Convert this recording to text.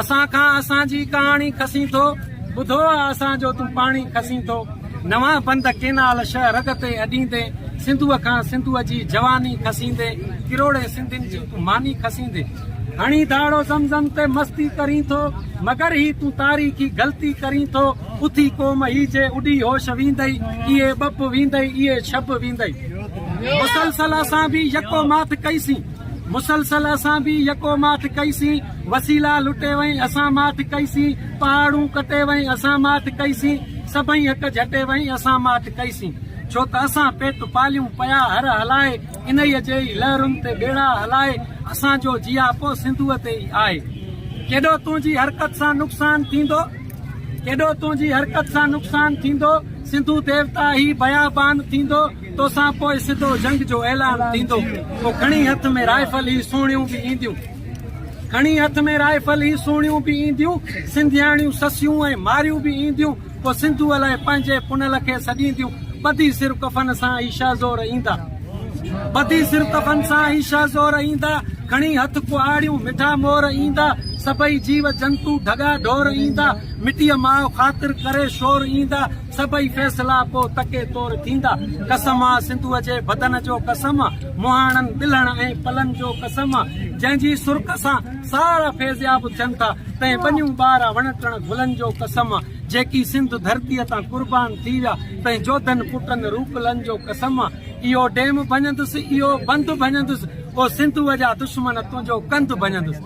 असां खां असांजी कहाणी खसी थो ॿुधो आहे असांजो तूं पाणी खसी थो नवां बंद केनाल शह रग ते अॾींदे सिंधूअ खां सिंधूअ जी जवानी खसींदे किरोड़े सिंधियुनि जी तूं मानी खसींदे हणी दाड़ो ज़मज़म ते मस्ती करीं थो मगर ही तूं तारीख़ी ग़लती करीं थो उथी क़ौम ही जे उॾी होश वींदई इहे ॿप वींदई इहे छप वींदई मुसलसल असां बि यको मात कईसीं मुसलसल असां बि यको मात कईसीं वसीला लुटे वई असां मात कईसीं पहाड़ूं कटे वई असां मात कईसीं सभई हक झटे वई असां मात कईसीं छो त असां पेट पालियूं पिया हर हलाए इन्हीअ जे लहरुनि ते बेड़ा हलाए असांजो जियापो सिंधूअ ते ई आहे केॾो तुंहिंजी हरकत सां नुक़सान थींदो केॾो तुंहिंजी हरकत सां नुक़सान थींदो सिंधू देवता ही बयाबान थींदो तोसां पोइ सिधो जंग जो ऐलान थींदो पोइ खणी हथ में राइफल ही सुहिणियूं बि ईंदियूं खणी हथ में राइफल ही सुहिणियूं बि ईंदियूं सिंधियाणियूं ससियूं ऐं मारियूं बि ईंदियूं पोइ सिंधूअ लाइ पंहिंजे पुनल खे सॾींदियूं ॿधी सिर कफ़न सां ही शाज़ोर ईंदा ॿधी सिर कफ़न सां ही शाज़ोर ईंदा खणी हथ कुआड़ियूं मिठा मोर ईंदा सभई जीव जंतु ढगा ढोर ईंदा मिटीअ माउ ख़ातिर करे शोर ईंदा सभई फ़ैसिला पोइ तके तौर थींदा कसम आहे सिंधूअ जे बदन जो कसम मुहाणनि बिलहण ऐं पलनि जो कसम जंहिंजी सुर्ख सां सारा फैज़याब थियनि था तंहिं बनियूं ॿार वणटण गुलनि जो कसम जेकी सिंध धरतीअ तां कुर्बान थी विया तंहिं जोधनि पुटनि रूपलनि जो कसम इहो डेम भञंदुसि इहो बंदि भञंदुसि पोइ सिंधूअ जा दुश्मन तुंहिंजो कंधु भञंदुसि